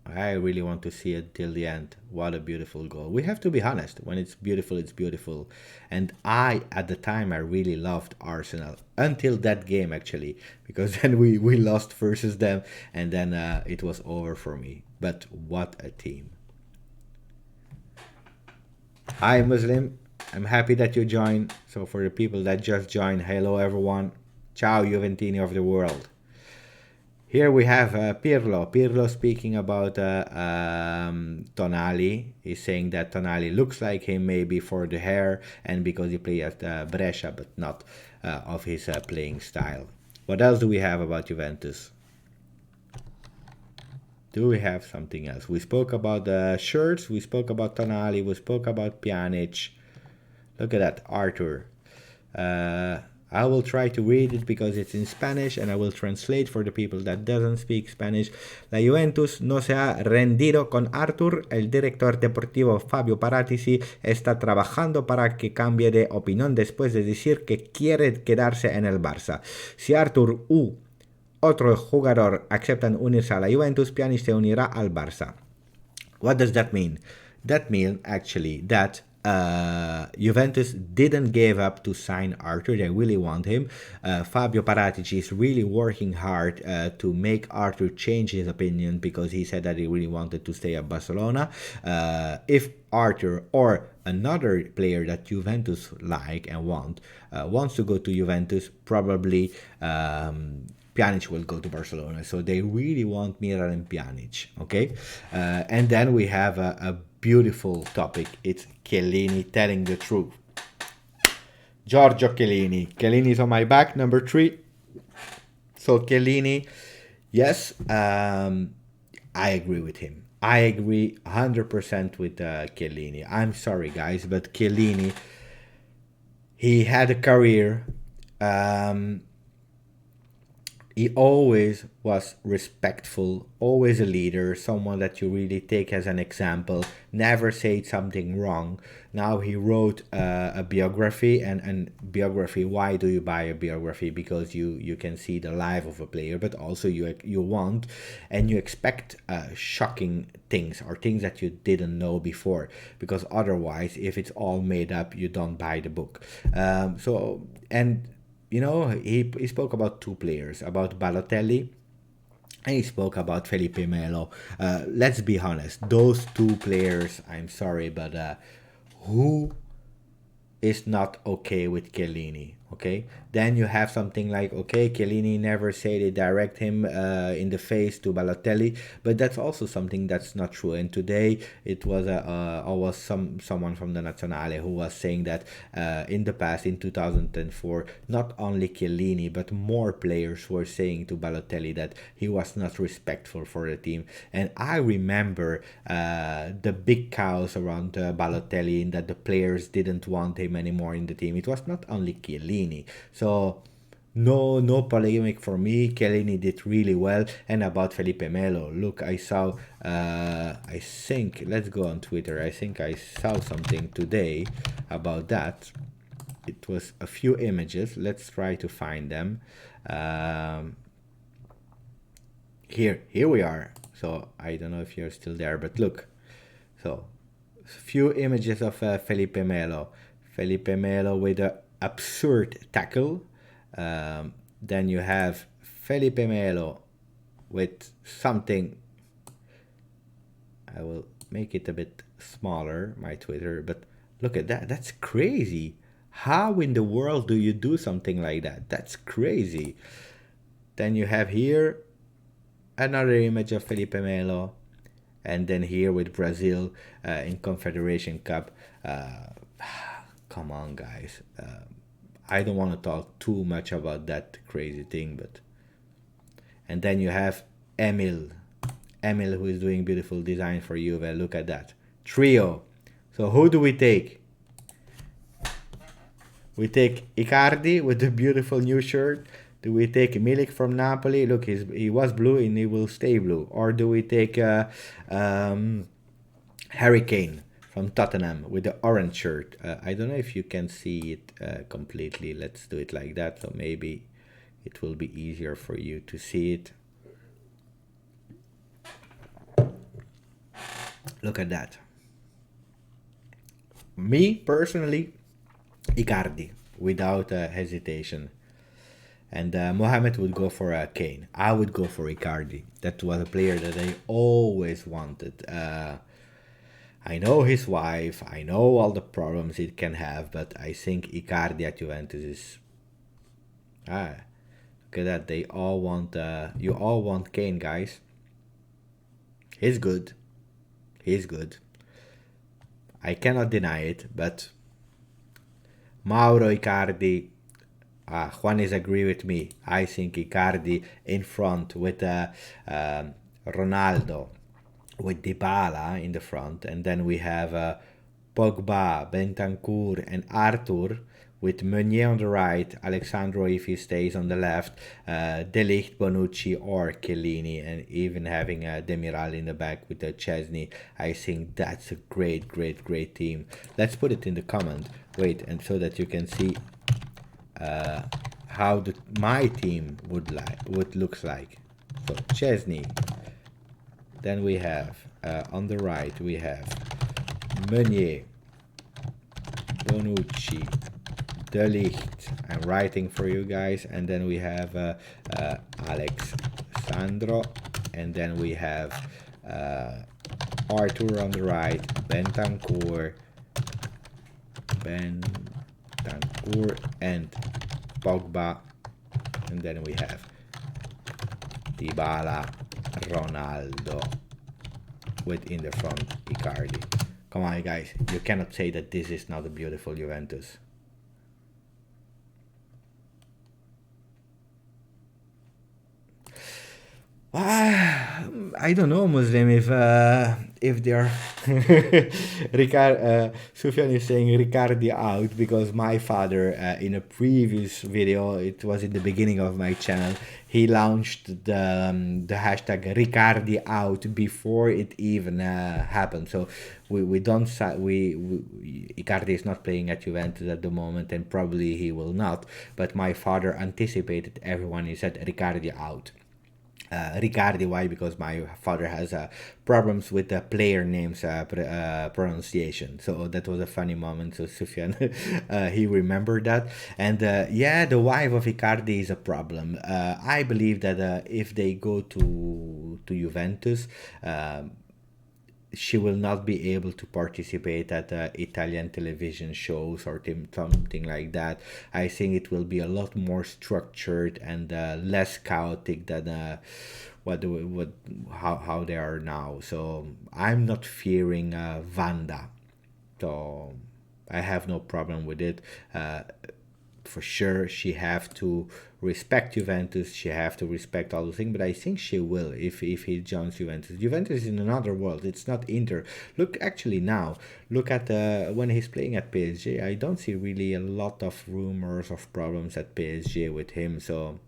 I really want to see it till the end. What a beautiful goal. We have to be honest. When it's beautiful, it's beautiful. And at the time, I really loved Arsenal. Until that game, actually. Because then we lost versus them. And then it was over for me. But what a team. Hi, Muslim. I'm happy that you joined. So for the people that just joined, hello everyone. Ciao, Juventini of the world. Here we have Pirlo. Pirlo speaking about Tonali. He's saying that Tonali looks like him maybe for the hair and because he plays at Brescia, but not of his playing style. What else do we have about Juventus? Do we have something else? We spoke about the shirts. We spoke about Tonali. We spoke about Pjanic. Look at that, Arthur. I will try to read it because it's in Spanish and I will translate for the people that doesn't speak Spanish. La Juventus no se ha rendido con Arthur. El director deportivo Fabio Paratici está trabajando para que cambie de opinión después de decir que quiere quedarse en el Barça. Si Arthur u otro jugador aceptan unirse a la Juventus, Pjanic se unirá al Barça. What does that mean? That means actually that Juventus didn't give up to sign Arthur. They really want him. Fabio Paratici is really working hard to make Arthur change his opinion because he said that he really wanted to stay at Barcelona. If Arthur or another player that Juventus like and wants to go to Juventus, probably Pjanic will go to Barcelona. So they really want Miralem Pjanic, okay? And then we have a beautiful topic. It's Chiellini telling the truth. Giorgio Chiellini. Chiellini is on my back, number 3. So Chiellini, yes, I agree with him. I agree 100% with Chiellini. I'm sorry, guys, but Chiellini, he had a career. He always was respectful, always a leader, someone that you really take as an example, never said something wrong. Now he wrote a biography, and biography, why do you buy a biography? Because you can see the life of a player, but also you want and you expect shocking things or things that you didn't know before, because otherwise, if it's all made up, you don't buy the book. You know, he spoke about 2 players, about Balotelli, and he spoke about Felipe Melo. Let's be honest, those 2 players, I'm sorry, but who is not okay with Chiellini? Okay, then you have something like, okay, Chiellini never said it direct him in the face to Balotelli, but that's also something that's not true. And today it was someone from the Nazionale who was saying that in the past, in 2004, not only Chiellini but more players were saying to Balotelli that he was not respectful for the team. And I remember the big cows around Balotelli, and that the players didn't want him anymore in the team. It was not only Chiellini. So no polemic for me. Chiellini did really well. And about Felipe Melo, look, I saw I think, let's go on Twitter. I think I saw something today about that. It was a few images. Let's try to find them. Here we are. So I don't know if you're still there, but look. So a few images of Felipe Melo with a absurd tackle. Then you have Felipe Melo with something. I will make it a bit smaller, my Twitter, but Look at that. That's crazy. How in the world do you do something like that? That's crazy. Then you have here another image of Felipe Melo. And then here with Brazil in Confederation Cup. Come on, guys. I don't want to talk too much about that crazy thing, but. And then you have Emil. Emil, who is doing beautiful design for Juve. Look at that. Trio. So who do we take? We take Icardi with the beautiful new shirt. Do we take Milik from Napoli? Look, he was blue and he will stay blue. Or do we take Harry Kane from Tottenham with the orange shirt? I don't know if you can see it completely. Let's do it like that. So maybe it will be easier for you to see it. Look at that. Me, personally, Icardi, without hesitation. And Mohamed would go for Kane. I would go for Icardi. That was a player that I always wanted. I know his wife. I know all the problems it can have, but I think Icardi at Juventus is... look at that. They all want... you all want Kane, guys. He's good. He's good. I cannot deny it, but... Mauro Icardi... Juan is agree with me. I think Icardi in front with Ronaldo, with Dybala in the front, and then we have Pogba, Bentancur, and Arthur with Meunier on the right, Alexandro if he stays on the left, De Ligt, Bonucci, or Chiellini, and even having Demiral in the back with Chesney. I think that's a great, great, great team. Let's put it in the comment. Wait, and so that you can see how my team would looks like. So Chesney. Then we have on the right we have Meunier, Bonucci, De Ligt. I'm writing for you guys, and then we have Alexandro, and then we have Arthur on the right, Bentancur, and Pogba, and then we have Dybala, Ronaldo, with in the front Icardi. Come on, guys, you cannot say that this is not a beautiful Juventus. I don't know, Muslim, if they are Sufyan is saying Riccardi out because my father in a previous video, it was in the beginning of my channel, he launched the hashtag Riccardi out before it even happened. So we don't Icardi is not playing at Juventus at the moment, and probably he will not, but my father anticipated everyone. He said Riccardi out. Riccardi, why? Because my father has problems with the player names pronunciation. So that was a funny moment. So Sufyan, he remembered that. And yeah, the wife of Icardi is a problem. I believe that if they go to Juventus, she will not be able to participate at Italian television shows or something like that. I think it will be a lot more structured and less chaotic than how they are now. So I'm not fearing Vanda. So I have no problem with it. For sure, she have to respect Juventus. She have to respect all the things, but I think she will if he joins Juventus. Juventus is in another world. It's not Inter. Look, actually now, look at when he's playing at PSG. I don't see really a lot of rumors of problems at PSG with him. So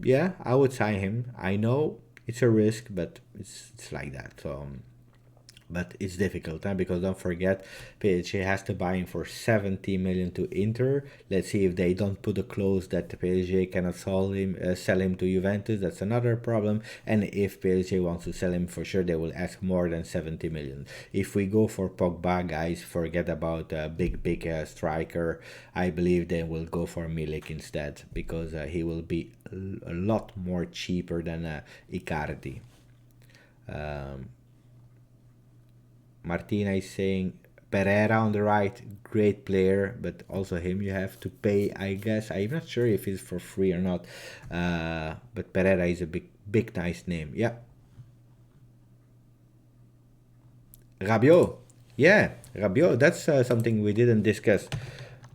yeah, I would sign him. I know it's a risk, but it's like that. So. But it's difficult, because don't forget, PSG has to buy him for 70 million to Inter. Let's see if they don't put a clause that the PSG cannot sell him to Juventus. That's another problem. And if PSG wants to sell him, for sure they will ask more than 70 million. If we go for Pogba, guys, forget about a big striker. I believe they will go for Milik instead, because he will be a lot more cheaper than Icardi. Martina is saying Pereira on the right, great player, but also him you have to pay, I guess. I'm not sure if it's for free or not, but Pereira is a big nice name. Yeah, Rabiot. Yeah, Rabiot. That's something we didn't discuss.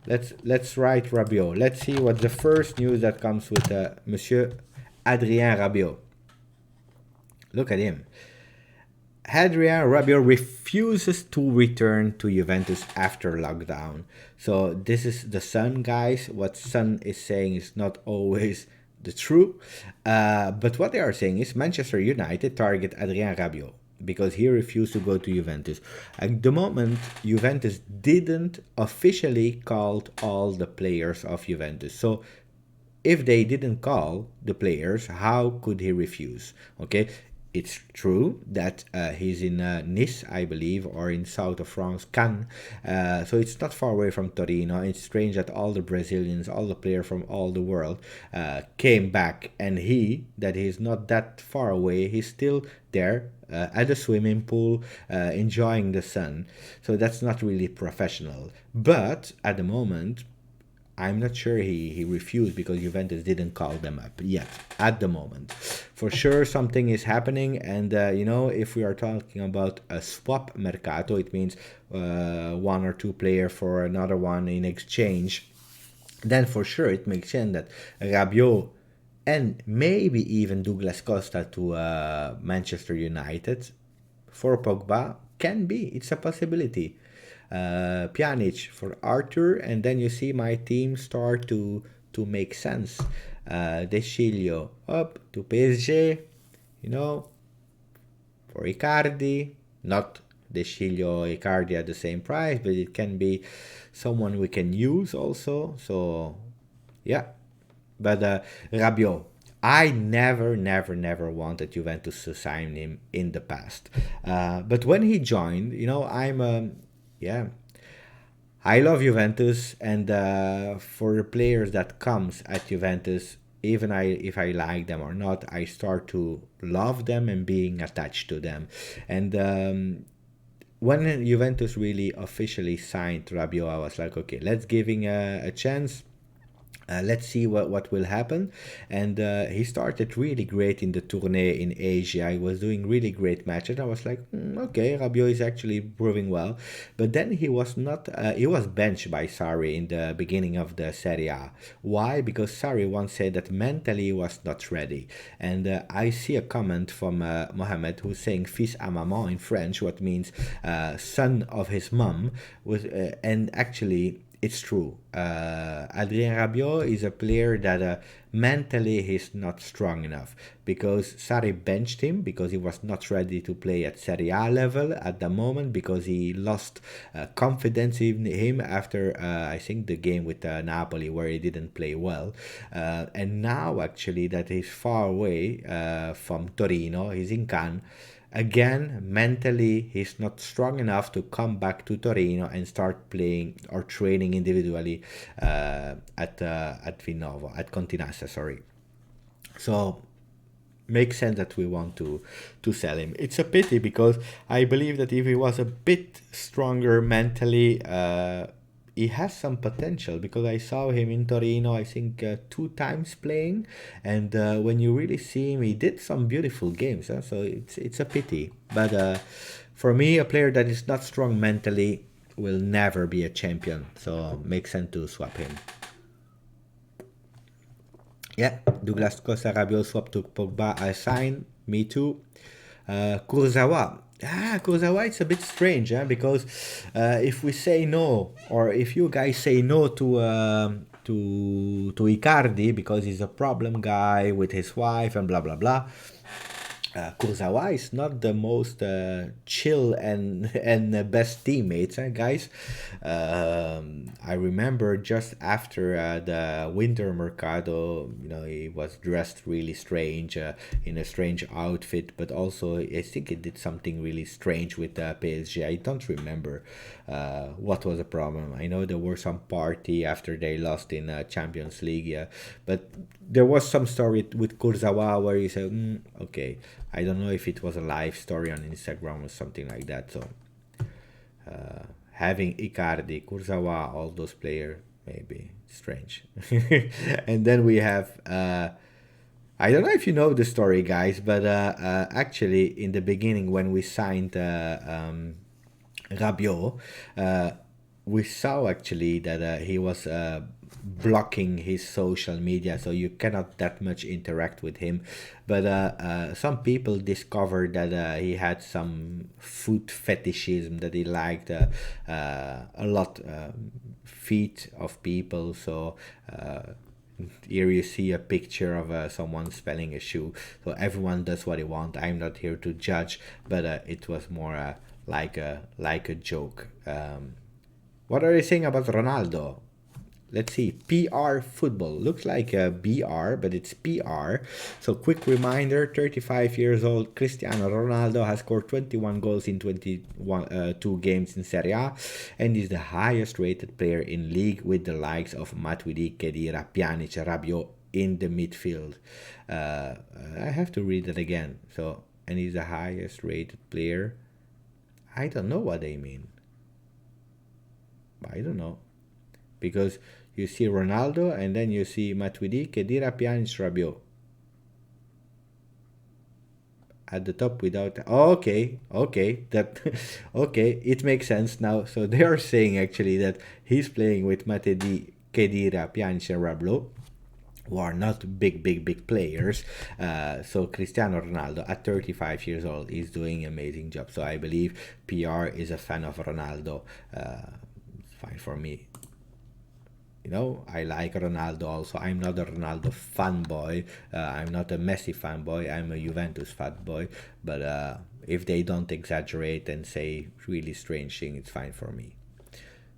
Let's write Rabiot. Let's see what the first news that comes with Monsieur Adrien Rabiot. Look at him. Adrien Rabiot refuses to return to Juventus after lockdown. So this is the Sun, guys. What Sun is saying is not always the truth. But what they are saying is Manchester United target Adrien Rabiot because he refused to go to Juventus. At the moment, Juventus didn't officially call all the players of Juventus. So if they didn't call the players, how could he refuse? Okay, it's true that he's in Nice, I believe, or in south of France, Cannes. So it's not far away from Torino. It's strange that all the Brazilians, all the players from all the world came back, and that he's not that far away. He's still there at the swimming pool, enjoying the sun. So that's not really professional. But at the moment, I'm not sure he refused because Juventus didn't call them up yet at the moment. For sure, something is happening, and if we are talking about a swap mercato, it means one or two player for another one in exchange. Then for sure it makes sense that Rabiot and maybe even Douglas Costa to Manchester United for Pogba can be. It's a possibility. Pjanic for Arthur, and then you see my team start to make sense. De Sciglio up to PSG, for Icardi, not De Sciglio Icardi at the same price, but it can be someone we can use also. So yeah, but Rabiot, I never wanted Juventus to sign him in the past, but when he joined, yeah, I love Juventus, and for the players that comes at Juventus, even if I like them or not, I start to love them and being attached to them. And when Juventus really officially signed Rabiot, I was like, okay, let's give him a chance. Let's see what will happen. And he started really great in the tournée in Asia. He was doing really great matches. I was like, okay, Rabiot is actually proving well. But then he was not. He was benched by Sarri in the beginning of the Serie A. Why? Because Sarri once said that mentally he was not ready. And I see a comment from Mohamed who's saying "fils à maman" in French, what means son of his mom. And actually, it's true. Adrien Rabiot is a player that mentally he's not strong enough because Sarri benched him because he was not ready to play at Serie A level at the moment because he lost confidence in him after I think the game with Napoli where he didn't play well. And now actually that he's far away from Torino, he's in Cannes. Again, mentally, he's not strong enough to come back to Torino and start playing or training individually at Vinovo, at Continassa, sorry. So, makes sense that we want to sell him. It's a pity because I believe that if he was a bit stronger mentally, he has some potential because I saw him in Torino, I think 2 times playing, and when you really see him, he did some beautiful games. So it's a pity. But for me, a player that is not strong mentally will never be a champion. So makes sense to swap him. Yeah, Douglas Costa, Rabiot swap to Pogba. I sign. Me too. Kurzawa. Kurzawa, it's a bit strange, because if we say no, or if you guys say no to Icardi because he's a problem guy with his wife and blah blah blah, Kurzawa is not the most chill and best teammates, guys. I remember just after the winter mercado, he was dressed really strange in a strange outfit, but also I think he did something really strange with PSG. I don't remember what was the problem. I know there were some party after they lost in Champions League, but there was some story with Kurzawa where he said, okay, I don't know if it was a live story on Instagram or something like that. So having Icardi, Kurzawa, all those players, maybe strange. And then we have I don't know if you know the story, guys, but actually in the beginning when we signed Rabiot, we saw actually that he was blocking his social media, so you cannot that much interact with him. But some people discovered that he had some food fetishism, that he liked a lot feet of people. So here you see a picture of someone spelling a shoe. So everyone does what they want. I'm not here to judge, but it was more like a joke. What are you saying about Ronaldo? Let's see. PR football looks like a BR, but it's PR. So quick reminder: 35 years old Cristiano Ronaldo has scored 21 goals in 22 games in Serie A, and is the highest rated player in league, with the likes of Matuidi, Khedira, Pjanic, Rabiot in the midfield. I have to read it again. So, and he's the highest rated player. I don't know what they mean. I don't know, because you see Ronaldo and then you see Matuidi, Khedira, Pjanic, Rabiot at the top without. Okay, that okay, it makes sense now. So they are saying actually that he's playing with Matuidi, Khedira, Pjanic, and Rabiot, who are not big players. So Cristiano Ronaldo at 35 years old is doing an amazing job. So I believe PR is a fan of Ronaldo. Fine for me. You know, I like Ronaldo also. I'm not a Ronaldo fanboy. I'm not a Messi fanboy. I'm a Juventus fanboy. But if they don't exaggerate and say really strange thing, it's fine for me.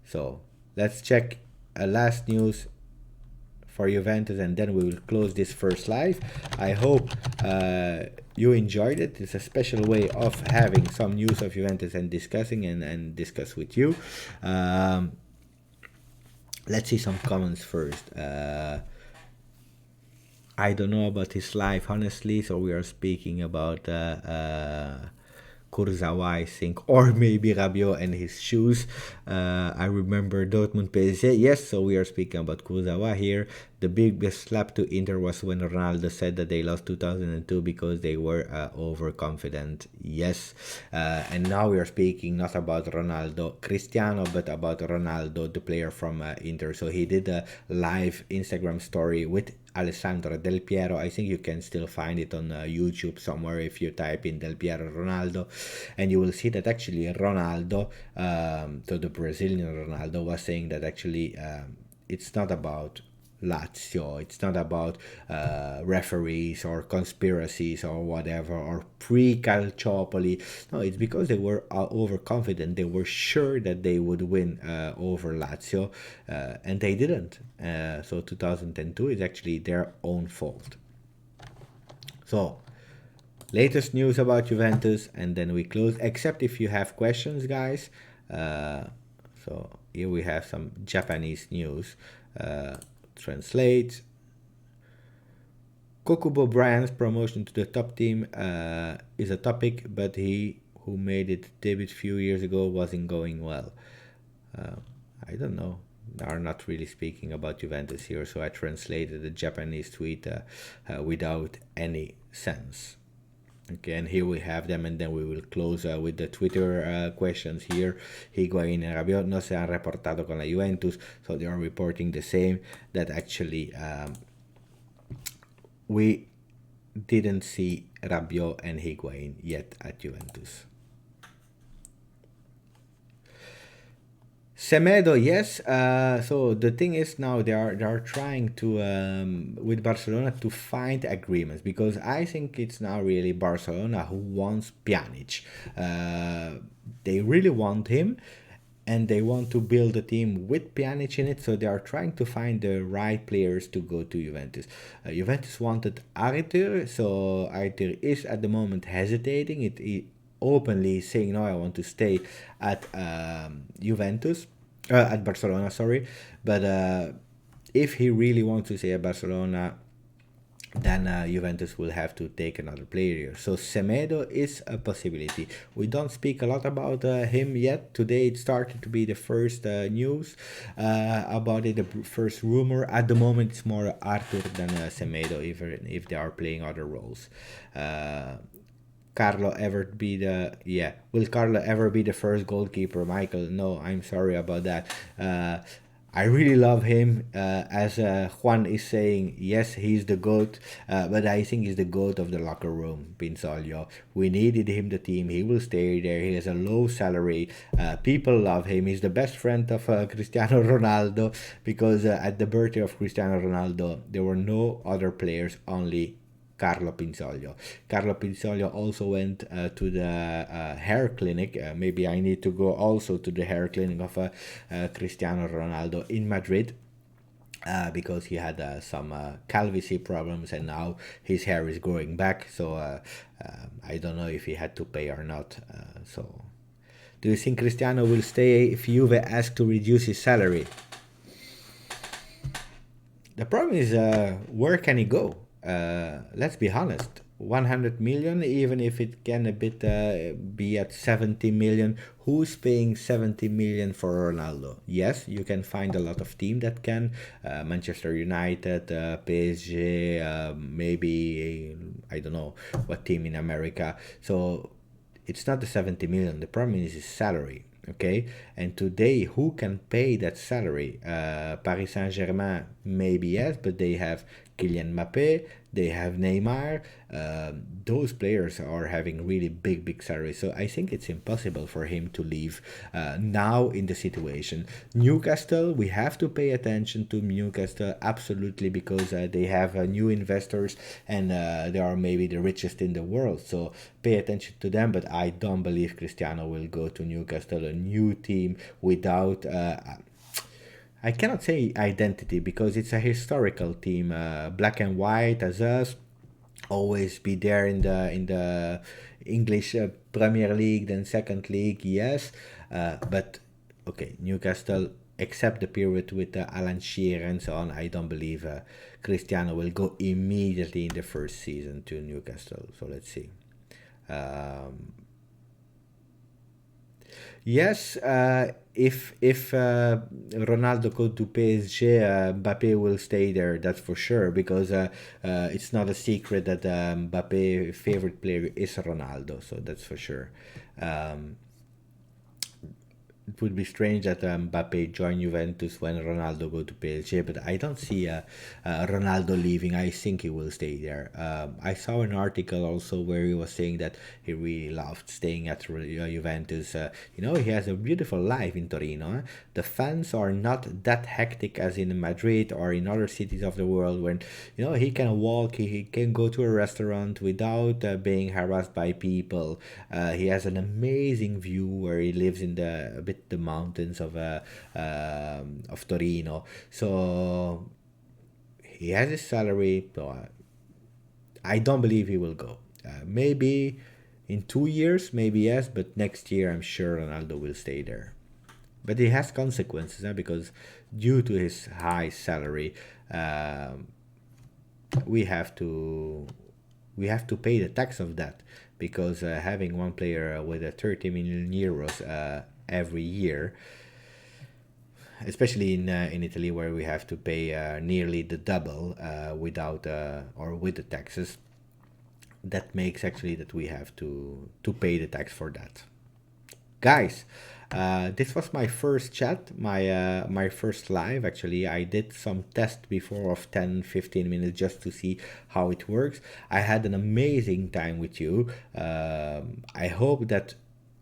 So let's check last news for Juventus, and then we will close this first live. I hope you enjoyed it. It's a special way of having some news of Juventus and discussing and discuss with you. Let's see some comments first. I don't know about his life, honestly. So we are speaking about Kurzawa, I think, or maybe Rabiot and his shoes. I remember Dortmund PSG. Yes, so we are speaking about Kurzawa here. The biggest slap to Inter was when Ronaldo said that they lost 2002 because they were overconfident. Yes, and now we are speaking not about Ronaldo Cristiano, but about Ronaldo, the player from Inter. So he did a live Instagram story with Alessandro Del Piero. I think you can still find it on YouTube somewhere if you type in Del Piero Ronaldo, and you will see that actually Ronaldo, so the Brazilian Ronaldo, was saying that actually it's not about Lazio, it's not about referees or conspiracies or whatever, or pre-Calciopoli. No, it's because they were overconfident. They were sure that they would win over Lazio, and they didn't. So 2002 is actually their own fault. So latest news about Juventus, and then we close, except if you have questions, guys. So here we have some Japanese news. Translate. Kokubo Brand's promotion to the top team is a topic, but he who made it debut few years ago wasn't going well. I don't know. They are not really speaking about Juventus here, so I translated the Japanese tweet without any sense. Okay, and here we have them, and then we will close with the Twitter questions here. Higuain and Rabiot no se han reportado con la Juventus, so they are reporting the same, that actually we didn't see Rabiot and Higuain yet at Juventus. Semedo, yes. So the thing is now they are trying to with Barcelona to find agreements, because I think it's now really Barcelona who wants Pjanic. They really want him, and they want to build a team with Pjanic in it. So they are trying to find the right players to go to Juventus. Juventus wanted Arthur, so Arthur is at the moment hesitating. It openly saying, no, I want to stay at Juventus, at Barcelona, sorry. But if he really wants to stay at Barcelona, then Juventus will have to take another player. So Semedo is a possibility. We don't speak a lot about him yet. Today it started to be the first news about it, the first rumor. At the moment it's more Arthur than Semedo, even if they are playing other roles. Carlo ever be the will Carlo ever be the first goalkeeper, Michael? No, I'm sorry about that. I really love him. As Juan is saying, yes, he's the GOAT, but I think he's the GOAT of the locker room, Pinsoglio. We needed him, the team. He will stay there. He has a low salary. People love him. He's the best friend of Cristiano Ronaldo, because at the birthday of Cristiano Ronaldo, there were no other players, only Carlo Pinsoglio. Carlo Pinsoglio also went to the hair clinic. Maybe I need to go also to the hair clinic of Cristiano Ronaldo in Madrid. Because he had some calvicy problems, and now his hair is growing back. So I don't know if he had to pay or not. So, do you think Cristiano will stay if Juve asks to reduce his salary? The problem is, where can he go? Let's be honest. 100 million, even if it can a bit be at 70 million. Who's paying 70 million for Ronaldo? Yes, you can find a lot of team that can. Manchester United, PSG, maybe I don't know what team in America. So it's not the 70 million. The problem is his salary. Okay, and today who can pay that salary? Paris Saint-Germain, maybe yes, but they have Kylian Mbappe, they have Neymar. Those players are having really big salaries, so I think it's impossible for him to leave now in the situation. Newcastle, we have to pay attention to Newcastle, absolutely, because they have new investors, and they are maybe the richest in the world, so pay attention to them. But I don't believe Cristiano will go to Newcastle, a new team without I cannot say identity, because it's a historical team, black and white as us, always be there in the English Premier League, then second league, yes, but okay, Newcastle, except the period with Alan Shearer and so on, I don't believe Cristiano will go immediately in the first season to Newcastle. So let's see. Yes, if Ronaldo go to PSG, Mbappe will stay there. That's for sure, because it's not a secret that Mbappe favorite player is Ronaldo. So that's for sure. It would be strange that Mbappe join Juventus when Ronaldo go to PSG, but I don't see Ronaldo leaving. I think he will stay there. I saw an article also where he was saying that he really loved staying at Juventus. He has a beautiful life in Torino. The fans are not that hectic as in Madrid or in other cities of the world, when he can walk, he can go to a restaurant without being harassed by people. He has an amazing view where he lives in the mountains of Torino. So he has his salary. So I don't believe he will go. Maybe in 2 years, maybe yes, but next year I'm sure Ronaldo will stay there. But it has consequences, because due to his high salary, we have to pay the tax of that, because having one player with a 30 million euros every year, especially in Italy, where we have to pay nearly the double without or with the taxes, that makes actually that we have to pay the tax for that. Guys, this was my first chat, my first live. Actually, I did some test before of 10-15 minutes just to see how it works. I had an amazing time with you. I hope that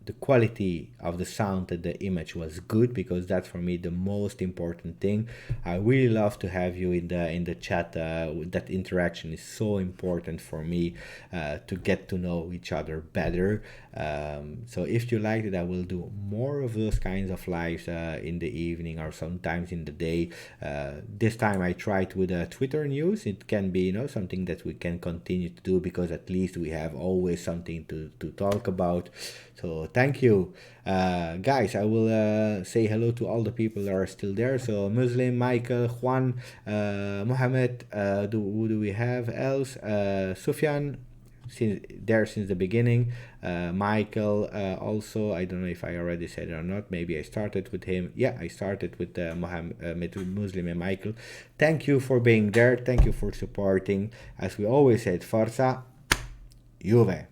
the quality of the sound and the image was good, because that's for me the most important thing. I really love to have you in the chat. That interaction is so important for me, to get to know each other better. So if you like it, I will do more of those kinds of lives in the evening or sometimes in the day. This time I tried with Twitter news. It can be something that we can continue to do, because at least we have always something to talk about. So thank you. Guys, I will say hello to all the people that are still there. So Muslim, Michael, Juan, Mohammed, who do we have else? Sufyan, since the beginning. Michael, also, I don't know if I already said it or not. Maybe I started with him. Yeah, I started with Muslim and Michael. Thank you for being there. Thank you for supporting. As we always said, Forza Juve.